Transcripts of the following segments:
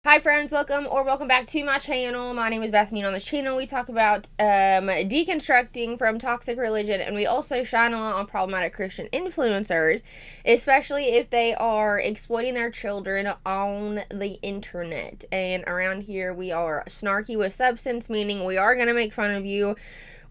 Hi friends, welcome back to my channel. My name is Bethany, and on this channel we talk about deconstructing from toxic religion, and we also shine a light on problematic Christian influencers, especially if they are exploiting their children on the internet. And around here we are snarky with substance, meaning we are going to make fun of you.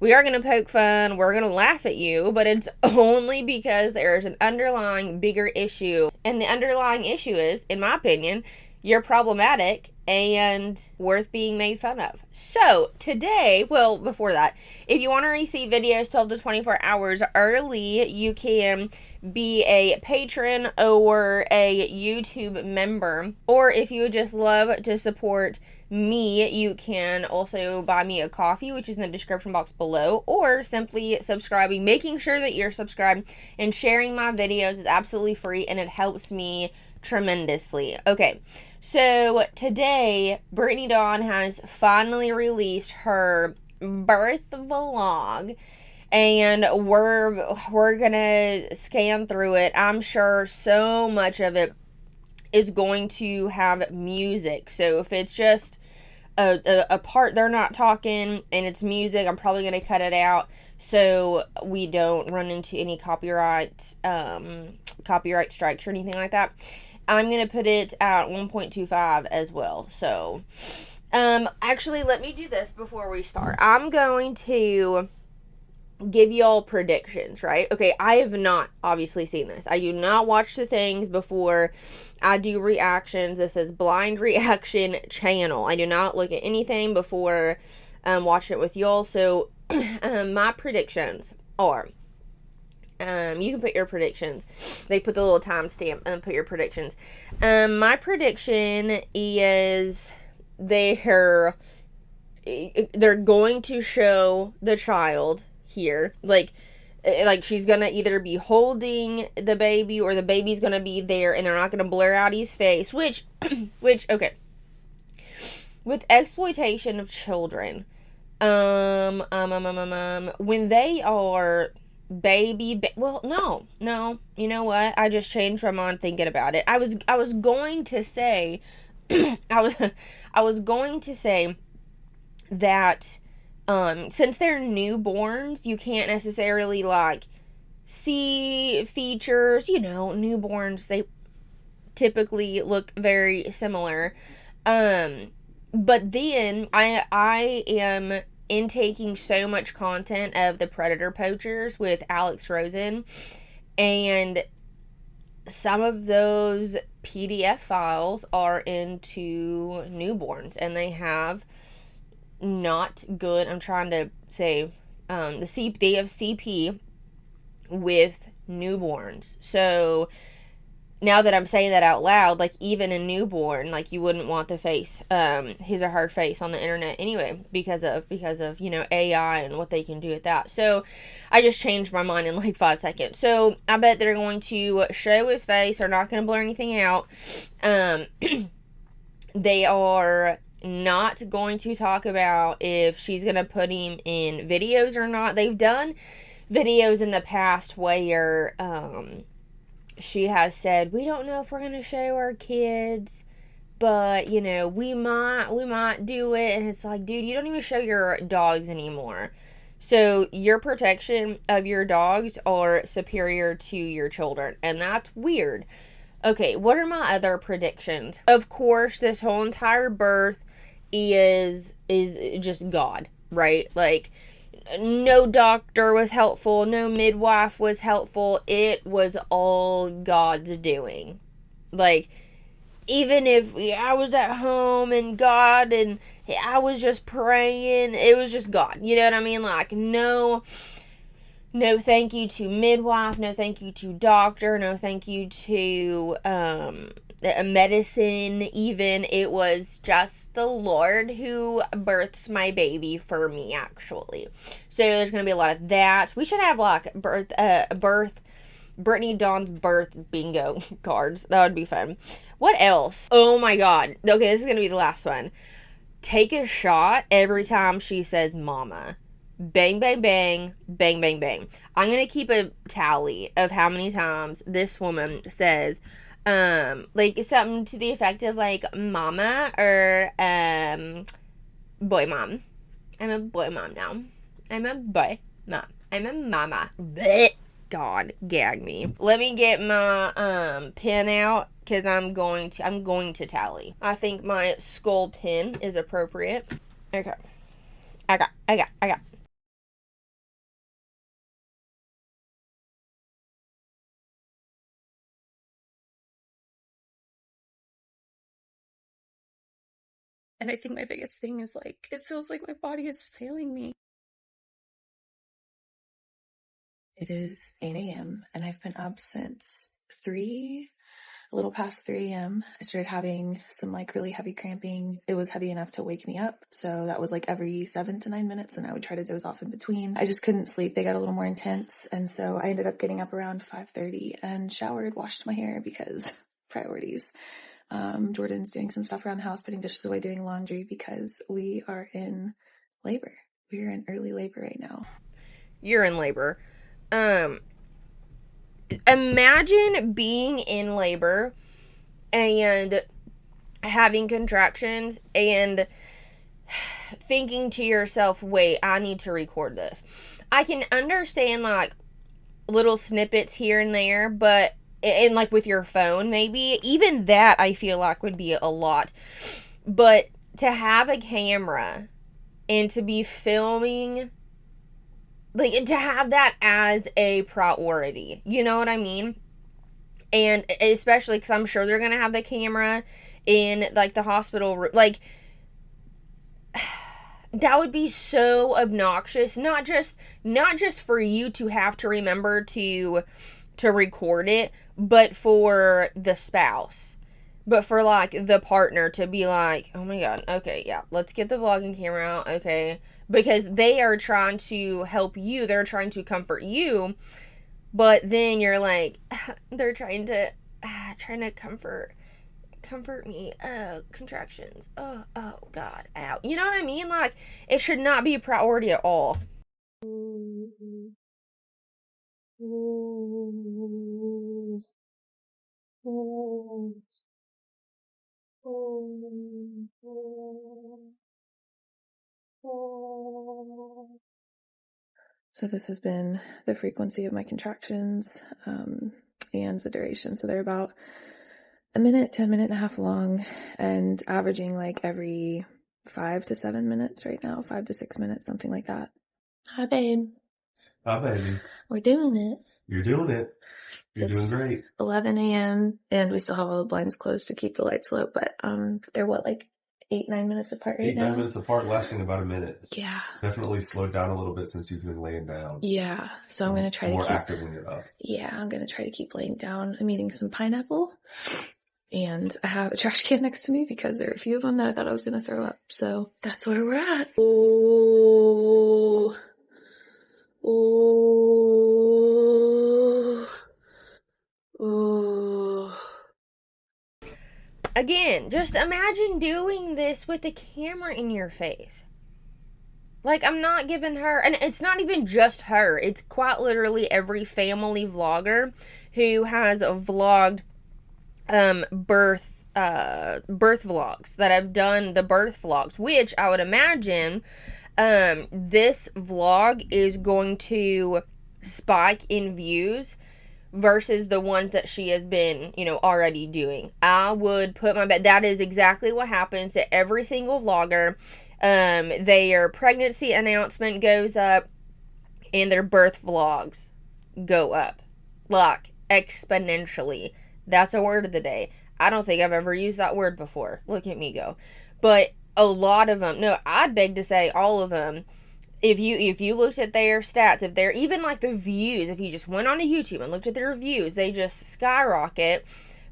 We are going to poke fun, we're going to laugh at you, but it's only because there's an underlying bigger issue. And the underlying issue is, in my opinion, you're problematic and worth being made fun of. So today, well, before that, if you want to receive videos 12 to 24 hours early, you can be a patron or a YouTube member. Or if you would just love to support me, you can also buy me a coffee, which is in the description box below, or simply subscribing. Making sure that you're subscribed and sharing my videos is absolutely free, and it helps me tremendously. Okay, so today Britney Dawn has finally released her birth vlog, and we're gonna scan through it. I'm sure so much of it is going to have music, so if it's just a part they're not talking and it's music, I'm probably gonna cut it out so we don't run into any copyright strikes or anything like that. I'm going to put it at 1.25 as well. So, actually, let me do this before we start. I'm going to give y'all predictions, right? Okay, I have not obviously seen this. I do not watch the things before I do reactions. This is blind reaction channel. I do not look at anything before watching it with y'all. So, my predictions are... you can put your predictions. They put the little timestamp and put your predictions. My prediction is they're going to show the child here, like she's gonna either be holding the baby or the baby's gonna be there, and they're not gonna blur out his face. Which okay, with exploitation of children, when they are well, no, you know what, I just changed my mind thinking about it. I was going to say I was going to say that since they're newborns, you can't necessarily like see features. Newborns, they typically look very similar, but then I am intaking so much content of the Predator Poachers with Alex Rosen, and some of those PDF files are into newborns, and they have not good, I'm trying to say, they have CP with newborns. So now that I'm saying that out loud, like, even a newborn, like, you wouldn't want the face, his or her face on the internet anyway, because of, AI and what they can do with that. So I just changed my mind in like 5 seconds. So I bet they're going to show his face. They're not going to blur anything out. They are not going to talk about if she's going to put him in videos or not. They've done videos in the past where, she has said, we don't know if we're going to show our kids, but, we might do it. And it's like, dude, you don't even show your dogs anymore. So your protection of your dogs are superior to your children. And that's weird. Okay, what are my other predictions? Of course, this whole entire birth is just God, right? Like, no doctor was helpful, no midwife was helpful. It was all God's doing. Like, even if I was at home and God and I was just praying, it was just God. You know what I mean? Like, no thank you to midwife, no thank you to doctor, no thank you to medicine even. It was just the Lord who births my baby for me, actually. So there's gonna be a lot of that. We should have like Britney Dawn's birth bingo cards. That would be fun. What else? Oh my god. Okay, this is gonna be the last one. Take a shot every time she says mama. Bang, bang, bang, bang, bang, bang. I'm gonna keep a tally of how many times this woman says Like something to the effect of like mama or boy mom. I'm a boy mom now. I'm a boy mom. I'm a mama. Blech. God, gag me. Let me get my pen out because I'm going to tally. I think my skull pin is appropriate. Okay. I got. And I think my biggest thing is like, it feels like my body is failing me. It is 8 a.m. and I've been up since a little past 3 a.m. I started having some like really heavy cramping. It was heavy enough to wake me up. So that was like every 7 to 9 minutes, and I would try to doze off in between. I just couldn't sleep. They got a little more intense. And so I ended up getting up around 5:30 and showered, washed my hair because priorities. Jordan's doing some stuff around the house, putting dishes away, doing laundry because we are in labor. We are in early labor right now. You're in labor. Imagine being in labor and having contractions and thinking to yourself, wait, I need to record this. I can understand like little snippets here and there, but and like with your phone, maybe even that I feel like would be a lot. But to have a camera and to be filming, like to have that as a priority, you know what I mean? And especially because I'm sure they're gonna have the camera in like the hospital room, like that would be so obnoxious. Not just for you to have to remember to record it, but for the spouse, but for like the partner to be like, oh my god, okay, yeah, let's get the vlogging camera out, okay, because they are trying to help you, they're trying to comfort you, but then you're like, they're trying to comfort me, contractions, oh god, ow, you know what I mean? Like, it should not be a priority at all. So this has been the frequency of my contractions, and the duration. So they're about a minute to a minute and a half long, and averaging like every 5 to 7 minutes right now, 5 to 6 minutes, something like that. Hi, babe. Hi, baby. We're doing it. You're doing it. You're doing It's great. 11 a.m. and we still have all the blinds closed to keep the lights low, but they're what, like 8-9 minutes apart right now? 8-9 minutes apart, lasting about a minute. Yeah. Definitely slowed down a little bit since you've been laying down. Yeah. So I'm going to try to keep more active when you're up. Yeah, I'm going to try to keep laying down. I'm eating some pineapple, and I have a trash can next to me because there are a few of them that I thought I was going to throw up. So that's where we're at. Oh. Oh. Oh. Again, just imagine doing this with a camera in your face. Like, I'm not giving her, and it's not even just her, it's quite literally every family vlogger who has vlogged birth vlogs, that have done the birth vlogs, which I would imagine this vlog is going to spike in views versus the ones that she has been, already doing. I would put my bet that is exactly what happens to every single vlogger. Their pregnancy announcement goes up and their birth vlogs go up, like, exponentially. That's a word of the day. I don't think I've ever used that word before. Look at me go. But a lot of them, no, I'd beg to say all of them, if you looked at their stats, if they're even like the views, if you just went onto YouTube and looked at their views, they just skyrocket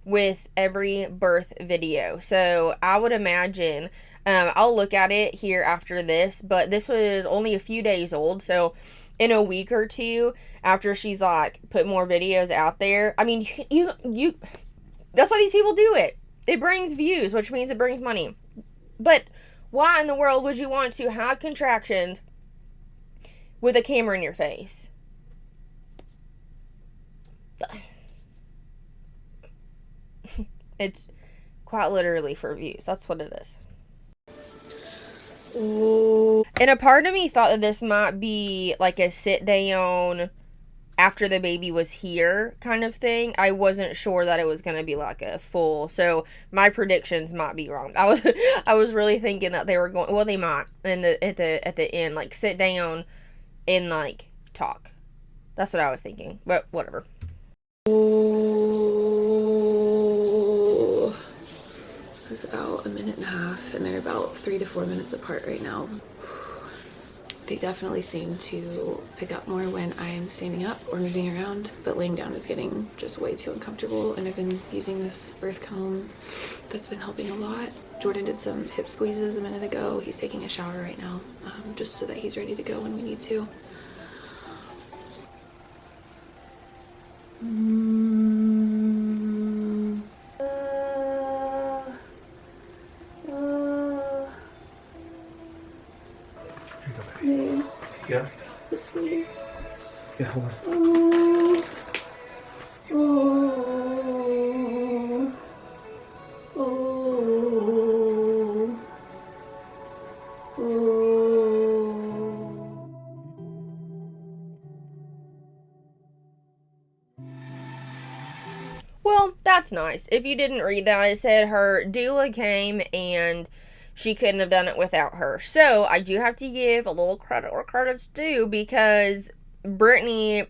with every birth video. So I would imagine, I'll look at it here after this, but this was only a few days old, so in a week or two after she's like put more videos out there, I mean, you that's why these people do it. It brings views, which means it brings money. But why in the world would you want to have contractions with a camera in your face? It's quite literally for views. That's what it is. And a part of me thought that this might be like a sit down after the baby was here kind of thing. I wasn't sure that it was going to be like a full, so my predictions might be wrong. I was really thinking that they were going, well, they might at the end, like sit down and like talk. That's what I was thinking, but whatever. It's about a minute and a half, and they're about 3 to 4 minutes apart right now. They definitely seem to pick up more when I'm standing up or moving around, but laying down is getting just way too uncomfortable, and I've been using this birth comb that's been helping a lot. Jordan did some hip squeezes a minute ago. He's taking a shower right now, just so that he's ready to go when we need to. Yeah. It's me. Yeah, hold on. Well, that's nice. If you didn't read that, it said her doula came and she couldn't have done it without her. So I do have to give a little credit where credit's due, because Britney,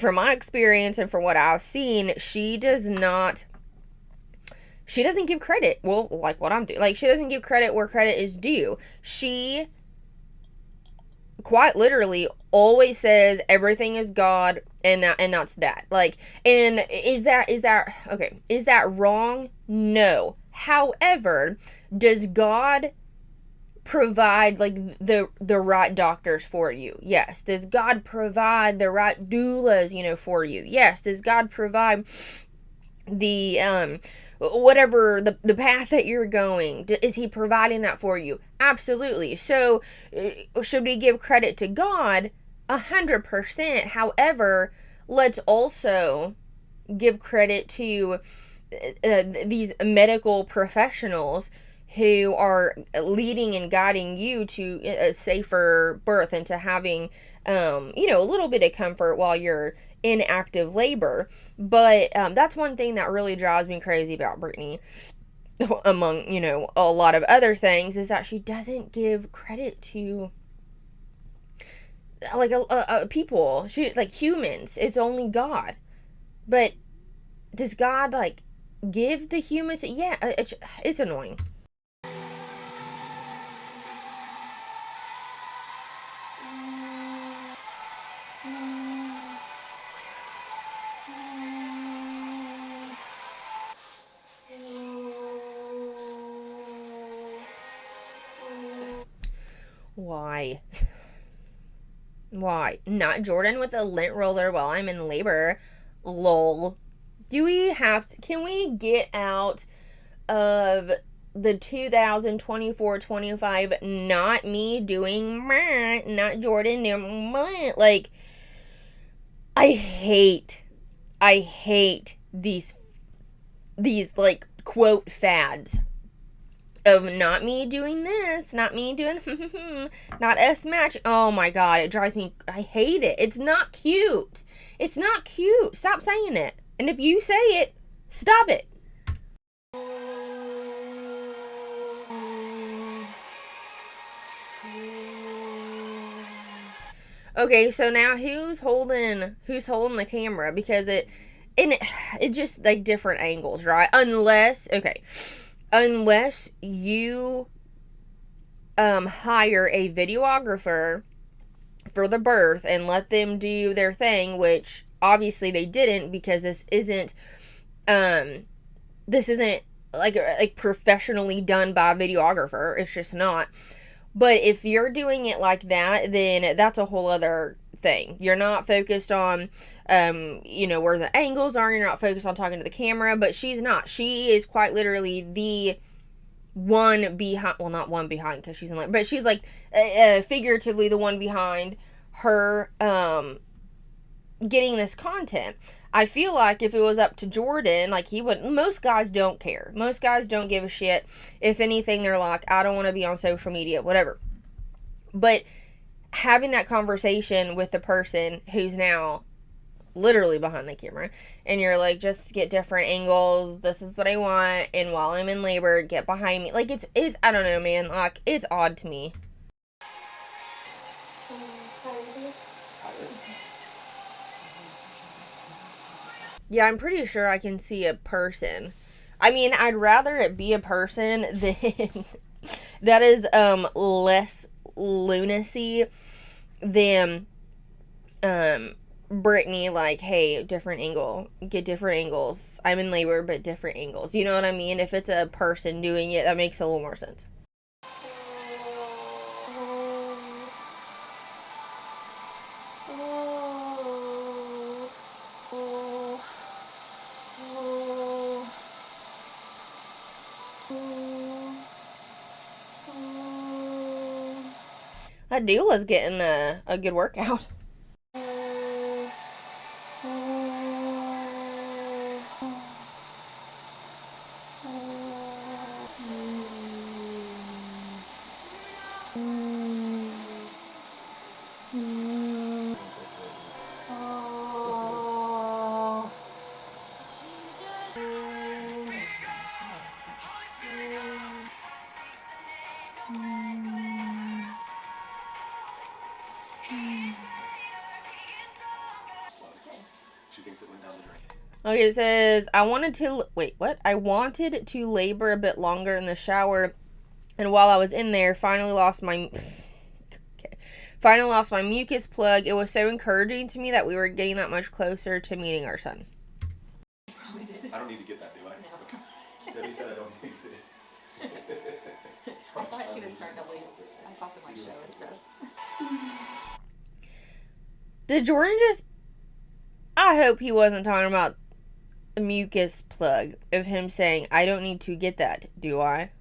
from my experience and from what I've seen, she doesn't give credit. Well, like what I'm doing. Like, she doesn't give credit where credit is due. She quite literally always says everything is God, and that's that. Like, and is that okay, is that wrong? No. However, does God provide like the right doctors for you? Yes. Does God provide the right doulas, for you? Yes. Does God provide the whatever the path that you're going, is he providing that for you? Absolutely. So should we give credit to God? 100%. However, let's also give credit to these medical professionals who are leading and guiding you to a safer birth and to having a little bit of comfort while you're in active labor. But that's one thing that really drives me crazy about Britney, among a lot of other things, is that she doesn't give credit to like people. She, like, humans. It's only God. But does God like give the humans? Yeah, it's annoying. Why? Why? Not Jordan with a lint roller while I'm in labor. Lol. Do we have to? Can we get out of the 2024-25 not me doing not Jordan doing like, I hate these like quote fads of not me doing this, not me doing not us match. Oh my god, it drives me, I hate it. It's not cute. It's not cute. Stop saying it. And if you say it, stop it. Okay, so now who's holding the camera? Because it just like different angles, right? Unless you hire a videographer for the birth and let them do their thing, which obviously they didn't, because this isn't like professionally done by a videographer. It's just not. But if you're doing it like that, then that's a whole other thing. You're not focused on where the angles are. You're not focused on talking to the camera. But she's not. She is quite literally the one behind, well, not one behind because she's in like, but she's like figuratively the one behind her getting this content. I feel like if it was up to Jordan, like, he would, most guys don't care. Most guys don't give a shit. If anything, they're like, I don't want to be on social media, whatever. But having that conversation with the person who's now literally behind the camera, and you're like, just get different angles, this is what I want, and while I'm in labor, get behind me. Like, it's I don't know, man. Like, it's odd to me. Yeah, I'm pretty sure I can see a person. I mean, I'd rather it be a person than that is less lunacy than Britney, like, hey, different angle, get different angles. I'm in labor, but different angles. You know what I mean? If it's a person doing it, that makes a little more sense. That doula's getting a good workout. Okay, it says, I wanted to labor a bit longer in the shower, and while I was in there, finally lost my mucus plug. It was so encouraging to me that we were getting that much closer to meeting our son. I don't need to get that, do I? No. Debbie said I don't need it. I thought she was starting to lose. I saw some like show and stuff. Did Jordan just... I hope he wasn't talking about a mucus plug of him saying, I don't need to get that, do I?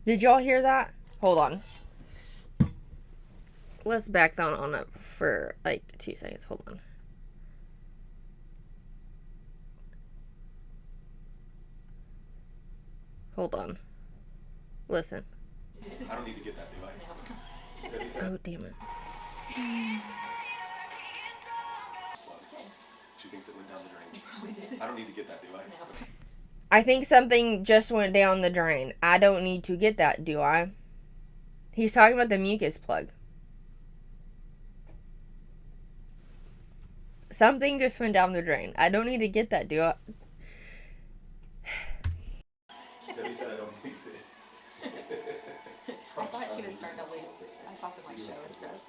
Did y'all hear that? Hold on. Let's back that on up for like 2 seconds. Hold on. Hold on. Listen. I don't need to get that, do I? Oh, damn it. She thinks it went down the drain. I don't need to get that, do I? I think something just went down the drain. I don't need to get that, do I? He's talking about the mucus plug. Something just went down the drain. I don't need to get that, do I? Debbie said I don't need it. I thought she was starting to lose. I saw some like show and stuff.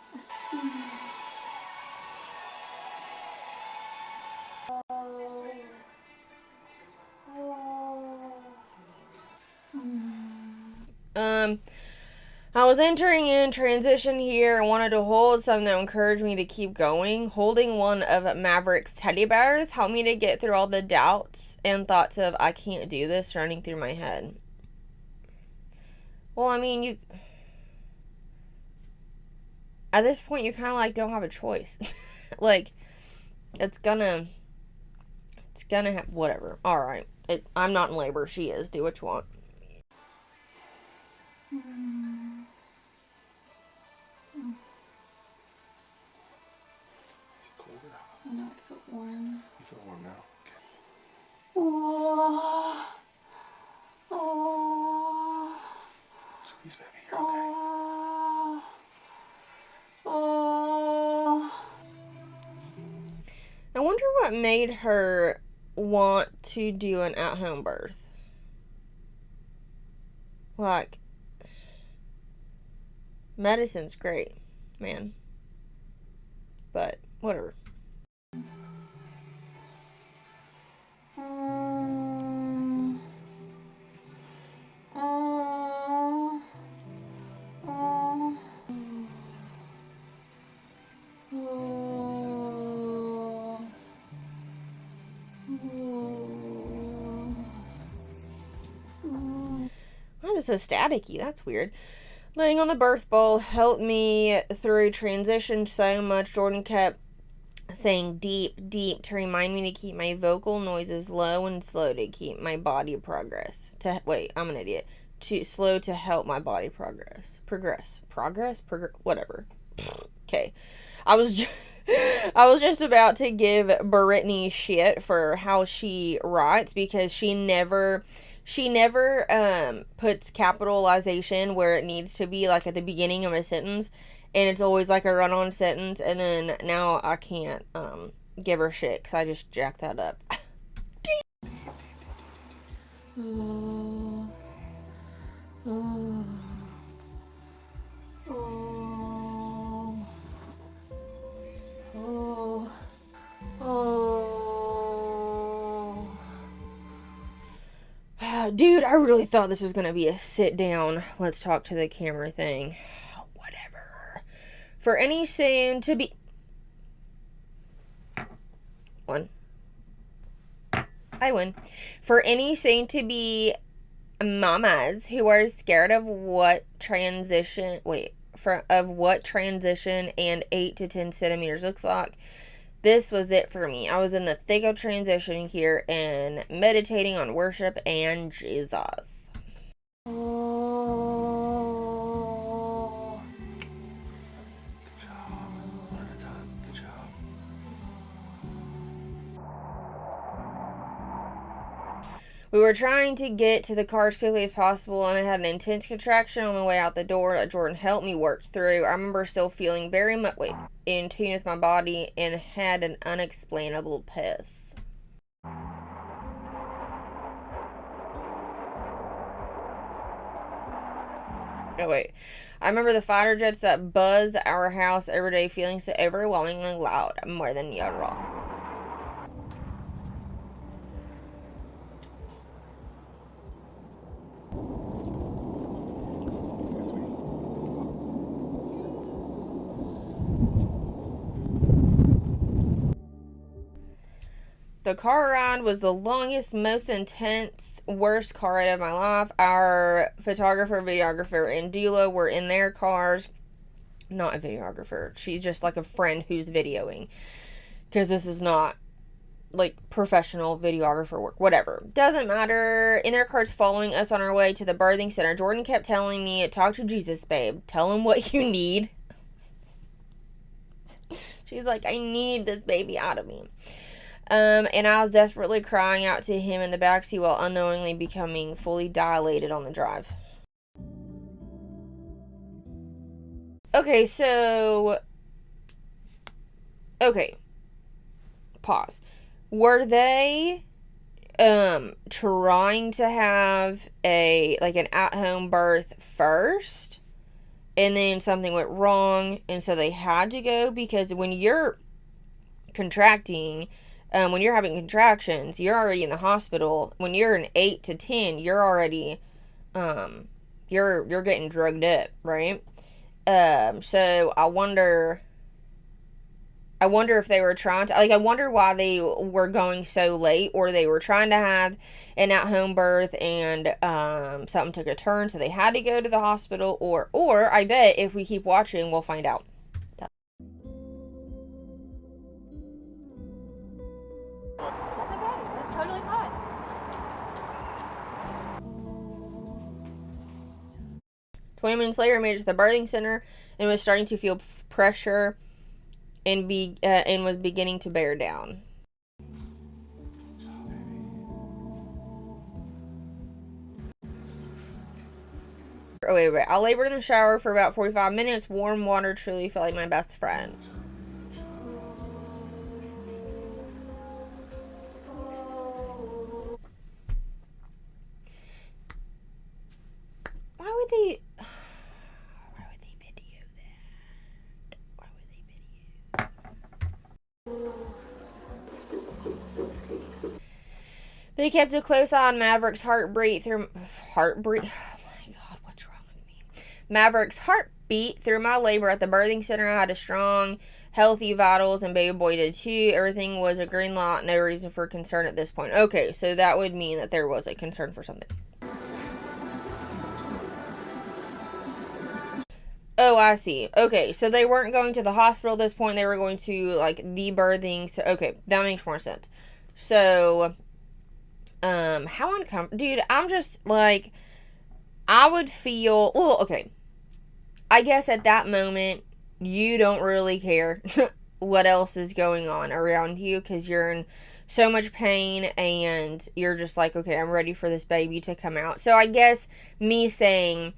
I was entering in transition here and wanted to hold something that encouraged me to keep going. Holding one of Maverick's teddy bears helped me to get through all the doubts and thoughts of, I can't do this, running through my head. Well, I mean, you... At this point, you kind of, like, don't have a choice. Like, it's gonna have... Whatever. Alright. I'm not in labor. She is. Do what you want. No, I feel warm. You feel warm now? Okay. Oh. Oh. Squeeze, baby. You're okay. Oh. I wonder what made her want to do an at-home birth. Like, medicine's great, man. But, whatever. Why is it so staticky? That's weird. Laying on the birth bowl helped me through transition so much. Jordan kept saying deep, deep to remind me to keep my vocal noises low and slow to keep my body progress. Wait, I'm an idiot. To slow to help my body progress. Whatever. Okay. I was just about to give Britney shit for how she writes, because she never puts capitalization where it needs to be, like at the beginning of a sentence, and it's always like a run-on sentence, and then now I can't give her shit because I just jacked that up. Dude, I really thought this was gonna be a sit down, let's talk to the camera thing. Whatever. For any soon to be one, I win. For any soon to be mamas who are scared of what transition and 8 to 10 centimeters looks like, this was it for me. I was in the thick of transition here and meditating on worship and Jesus. We were trying to get to the car as quickly as possible, and I had an intense contraction on the way out the door that Jordan helped me work through. I remember still feeling very much in tune with my body and had an unexplainable piss. Oh, wait. I remember the fighter jets that buzz our house every day feeling so overwhelmingly loud, more than usual. The car ride was the longest, most intense, worst car ride of my life. Our photographer, videographer, and doula were in their cars. Not a videographer. She's just like a friend who's videoing. Because this is not like professional videographer work. Whatever. Doesn't matter. In their cars following us on our way to the birthing center. Jordan kept telling me, talk to Jesus, babe. Tell him what you need. She's like, I need this baby out of me. And I was desperately crying out to him in the backseat while unknowingly becoming fully dilated on the drive. Okay, so... Okay. Pause. Were they trying to have an at-home birth first, and then something went wrong, and so they had to go? Because when you're contracting... when you're having contractions, you're already in the hospital. When you're an 8 to 10, you're already, you're getting drugged up, right? So I wonder if they were trying to, I wonder why they were going so late, or they were trying to have an at-home birth and, something took a turn, so they had to go to the hospital, or I bet if we keep watching, we'll find out. Totally fine. 20 minutes later, I made it to the birthing center and was starting to feel pressure and was beginning to bear down. Oh, wait. I labored in the shower for about 45 minutes. Warm water truly felt like my best friend. Why would they video that? Why would they video? They kept a close eye on Maverick's heartbeat. Oh my God, what's wrong with me? Maverick's heartbeat through my labor at the birthing center. I had a strong, healthy vitals, and baby boy did too. Everything was a green light. No reason for concern at this point. Okay, so that would mean that there was a concern for something. Oh, I see. Okay, so they weren't going to the hospital at this point. They were going to, like, the birthing. So, okay, that makes more sense. So, how uncomfortable. Dude, I'm just, like, I would feel, well, okay. I guess at that moment, you don't really care what else is going on around you because you're in so much pain and you're just like, okay, I'm ready for this baby to come out. So I guess me saying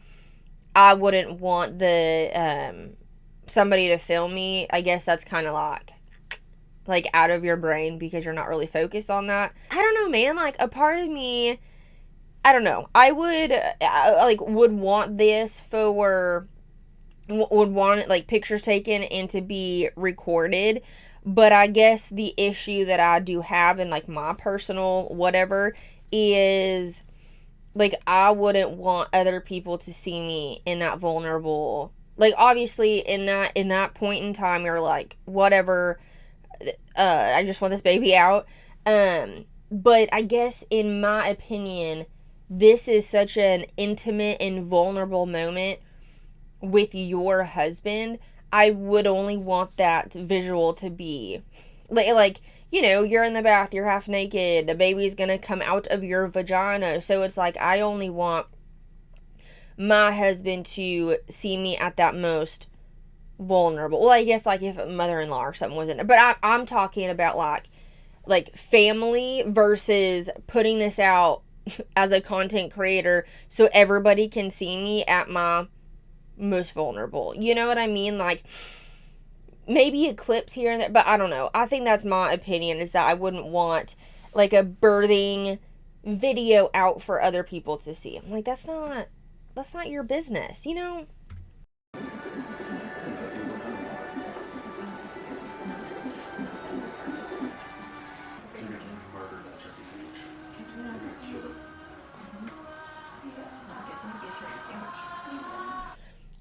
I wouldn't want the somebody to film me, I guess that's kind of like out of your brain because you're not really focused on that. I don't know, man. Like, a part of me, I don't know. I would want this for, would want like pictures taken and to be recorded. But I guess the issue that I do have in like my personal whatever is, like, I wouldn't want other people to see me in that vulnerable, like, obviously in that point in time you're like, whatever, I just want this baby out. But I guess in my opinion, this is such an intimate and vulnerable moment with your husband. I would only want that visual to be like, you know, you're in the bath, you're half naked, the baby's gonna come out of your vagina. So it's like, I only want my husband to see me at that most vulnerable. Well, I guess like if a mother-in-law or something was in there. But I'm talking about like family versus putting this out as a content creator so everybody can see me at my most vulnerable. You know what I mean? Like, maybe a clips here and there, but I don't know. I think that's my opinion, is that I wouldn't want like a birthing video out for other people to see. I'm like, that's not your business, you know?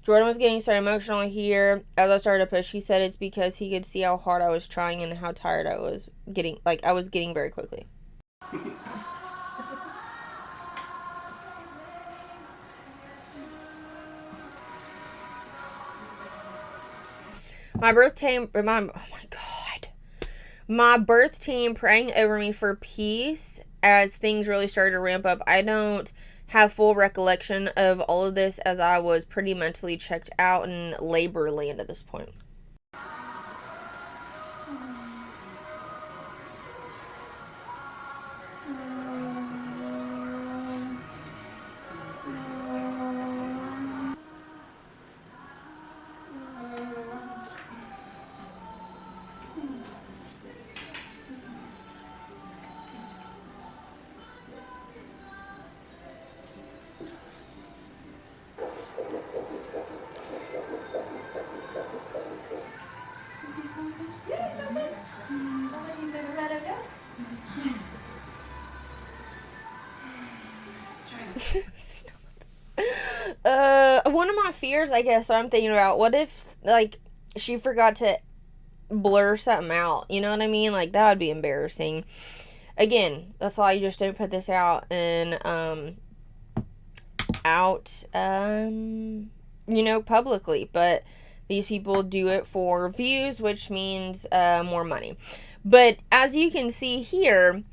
Jordan was getting so emotional here as I started to push. He said it's because he could see how hard I was trying and how tired I was getting. Like, I was getting very quickly. My birth team, oh my God. My birth team praying over me for peace as things really started to ramp up. I don't have full recollection of all of this as I was pretty mentally checked out in labor land at this point. One of my fears, I guess, I'm thinking about, what if, like, she forgot to blur something out, you know what I mean? Like, that would be embarrassing. Again, that's why you just don't put this out and, you know, publicly. But these people do it for views, which means, more money. But as you can see here,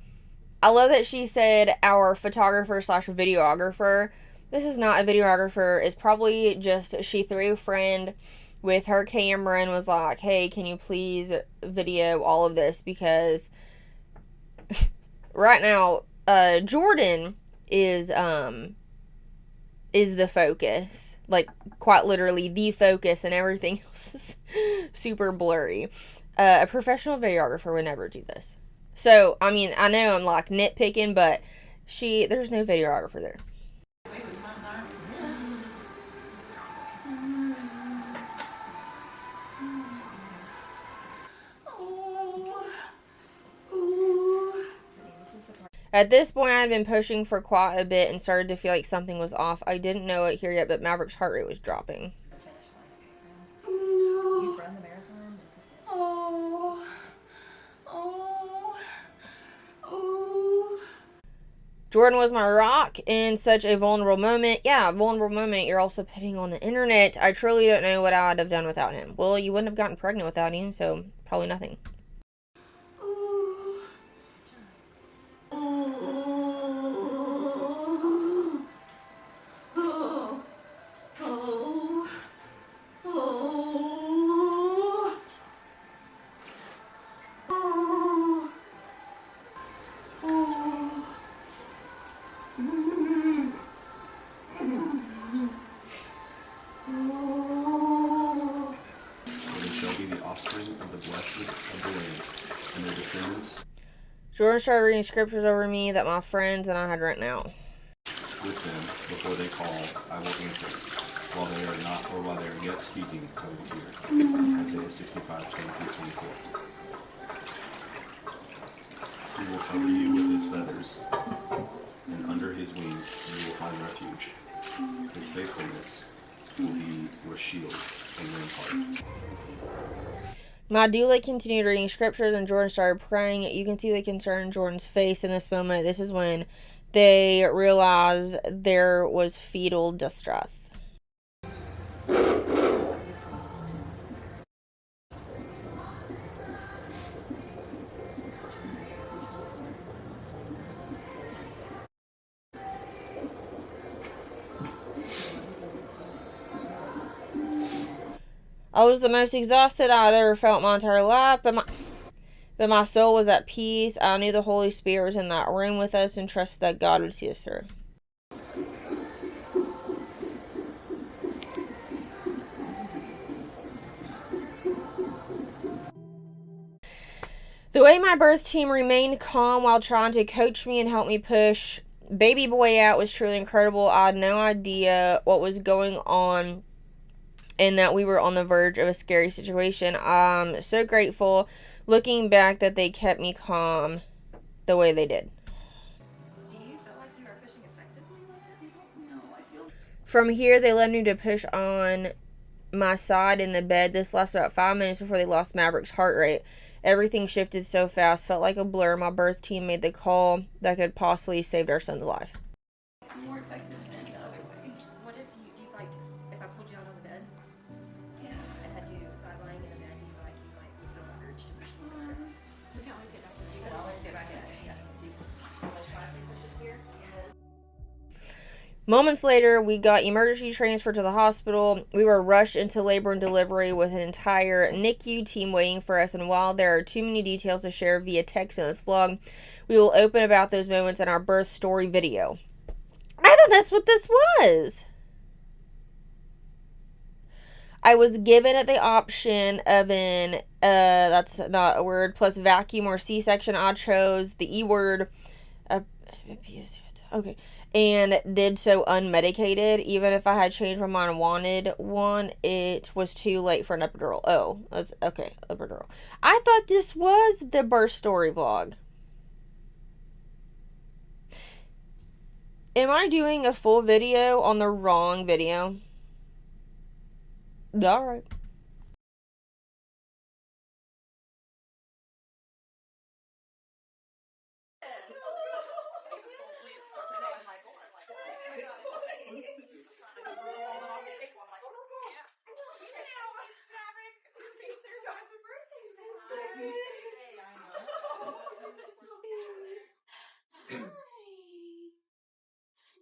I love that she said our photographer / videographer. This is not a videographer. It's probably just, she threw a friend with her camera and was like, hey, can you please video all of this? Because right now, Jordan is the focus. Like, quite literally the focus, and everything else is super blurry. A professional videographer would never do this. So, I mean, I know I'm like nitpicking, but there's no videographer there. At this point, I had been pushing for quite a bit and started to feel like something was off. I didn't know it here yet, but Maverick's heart rate was dropping. You've run the marathon. This is it. Jordan was my rock in such a vulnerable moment. Yeah, vulnerable moment you're also putting on the internet. I truly don't know what I'd have done without him. Well, you wouldn't have gotten pregnant without him, so probably nothing. Jordan started reading scriptures over me that my friends and I had written out. With them, before they call, I will answer. While they are not, or while they are yet speaking, I will hear. Isaiah 65:23-24. He will cover you with his feathers, and under his wings you will find refuge. His faithfulness will be your shield and rampart. My doula continued reading scriptures and Jordan started praying. You can see the concern in Jordan's face in this moment. This is when they realized there was fetal distress. I was the most exhausted I'd ever felt my entire life, but my soul was at peace. I knew the Holy Spirit was in that room with us and trusted that God would see us through. The way my birth team remained calm while trying to coach me and help me push baby boy out was truly incredible. I had no idea what was going on and that we were on the verge of a scary situation. I'm so grateful, looking back, that they kept me calm the way they did. Do you feel like you are pushing effectively with it? No, I feel. From here, they led me to push on my side in the bed. This lasted about 5 minutes before they lost Maverick's heart rate. Everything shifted so fast, felt like a blur. My birth team made the call that could possibly saved our son's life. More effective than the other way. What if you, do you like, if I pulled you out of the bed Yeah. and had you side lying in the bed, do you feel like you might feel the urge to push a little better? We can always get back to You could always get back in it, yeah. So let's try if we push it here. Moments later, we got emergency transferred to the hospital. We were rushed into labor and delivery with an entire NICU team waiting for us. And while there are too many details to share via text in this vlog, we will open about those moments in our birth story video. I thought that's what this was. I was given the option of an, that's not a word, plus vacuum or C-section. I chose the E word. Okay. And did so unmedicated. Even if I had changed my mind and wanted one, it was too late for an epidural. Oh, that's okay, epidural. I thought this was the birth story vlog. Am I doing a full video on the wrong video? Alright.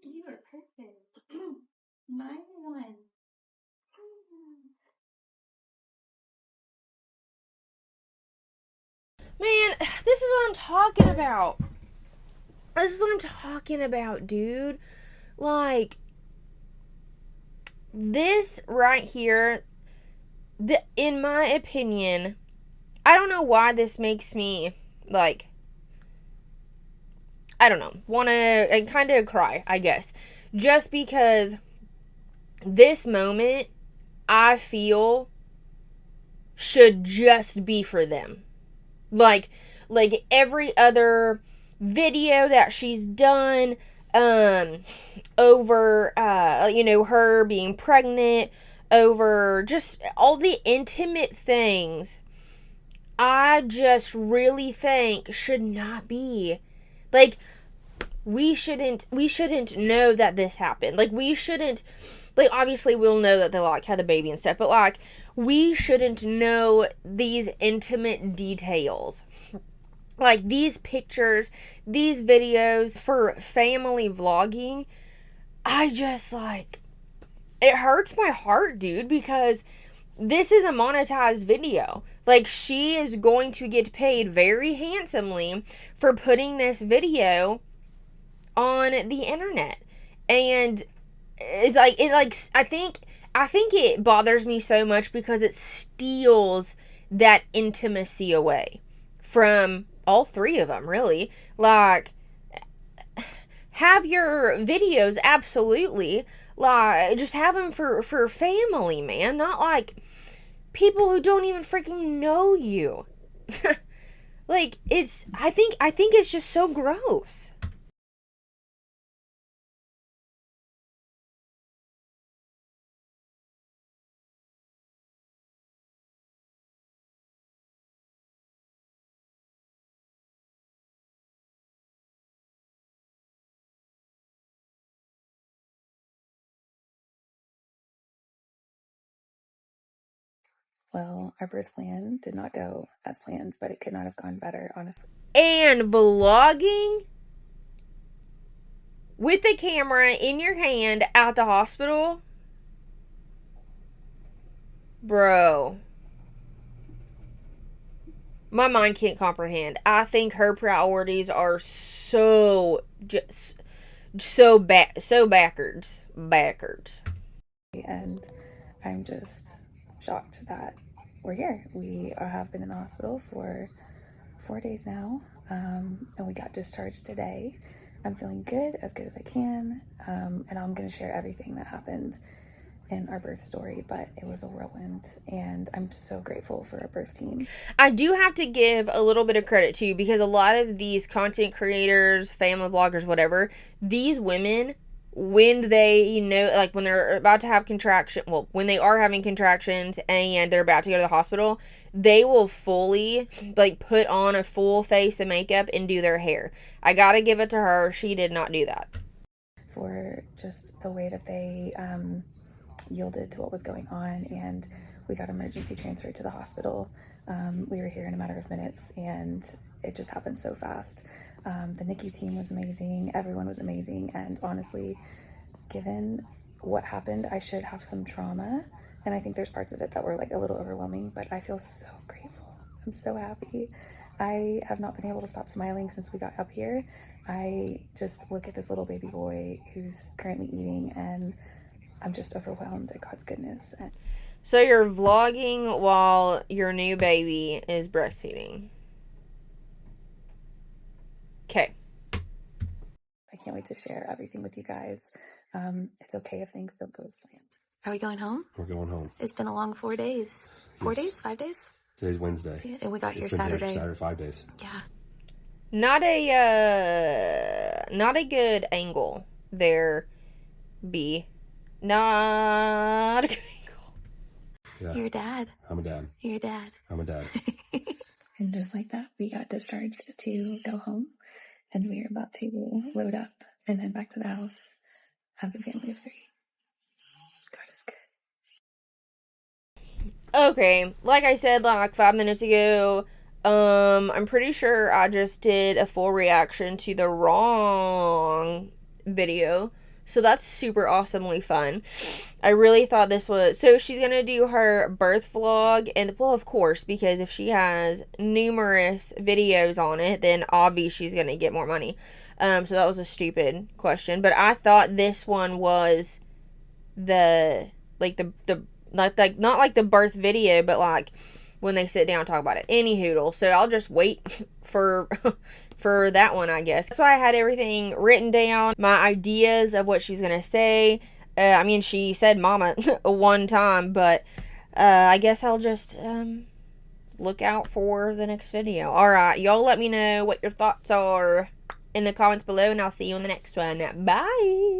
You are perfect. My one. Man, this is what I'm talking about. This is what I'm talking about, dude. Like, this right here, in my opinion, I don't know why this makes me, like, I don't know, want to kind of cry, I guess. Just because this moment, I feel, should just be for them. Like every other video that she's done, over, her being pregnant, over just all the intimate things, I just really think should not be. Like, we shouldn't know that this happened. Like, we shouldn't, like, obviously we'll know that they, like, had the baby and stuff, but, like, we shouldn't know these intimate details. Like, these pictures, these videos for family vlogging, I just, like, it hurts my heart, dude, because this is a monetized video. Like, she is going to get paid very handsomely for putting this video on the internet. And I think it bothers me so much because it steals that intimacy away from all three of them, really. Like, have your videos, absolutely. Like, just have them for family, man. Not like people who don't even freaking know you. Like, I think it's just so gross. Well, our birth plan did not go as planned, but it could not have gone better, honestly. And vlogging with the camera in your hand at the hospital, bro, my mind can't comprehend. I think her priorities are so backwards. And I'm just shocked that we're here. We have been in the hospital for 4 days now, and we got discharged today. I'm feeling good as I can, and I'm going to share everything that happened in our birth story, but it was a whirlwind, and I'm so grateful for our birth team. I do have to give a little bit of credit too, because a lot of these content creators, family vloggers, whatever, these women, when they like when they're about to have when they are having contractions and they're about to go to the hospital, they will fully, like, put on a full face of makeup and do their hair. I gotta give it to her. She did not do that. For just the way that they yielded to what was going on, and we got emergency transferred to the hospital. We were here in a matter of minutes, and it just happened so fast. The NICU team was amazing. Everyone was amazing. And honestly, given what happened, I should have some trauma. And I think there's parts of it that were, like, a little overwhelming, but I feel so grateful. I'm so happy. I have not been able to stop smiling since we got up here. I just look at this little baby boy who's currently eating, and I'm just overwhelmed at God's goodness. So you're vlogging while your new baby is breastfeeding. Okay. I can't wait to share everything with you guys. It's okay if things don't go as planned. Are we going home? We're going home. It's been a long 4 days. 4 Yes. days? 5 days? Today's Wednesday. Yeah, and we got here It's been Saturday. Saturday, 5 days. Yeah. Not a good angle there, B. Not a good angle. Yeah. You're a dad. I'm a dad. You're a dad. I'm a dad. And just like that, we got discharged to go home, and we are about to load up and head back to the house as a family of 3. God is good. Okay, like I said like 5 minutes ago, I'm pretty sure I just did a full reaction to the wrong video. So that's super awesomely fun. I really thought this was... So she's going to do her birth vlog. And, well, of course, because if she has numerous videos on it, then obviously she's going to get more money. So that was a stupid question. But I thought this one was the... not like the birth video, but like when they sit down and talk about it. Anyhoodle. So I'll just wait for that one, I guess. So I had everything written down, my ideas of what she's gonna say. I mean, she said mama one time, but I guess I'll just look out for the next video. Alright, y'all let me know what your thoughts are in the comments below, and I'll see you in the next one. Bye!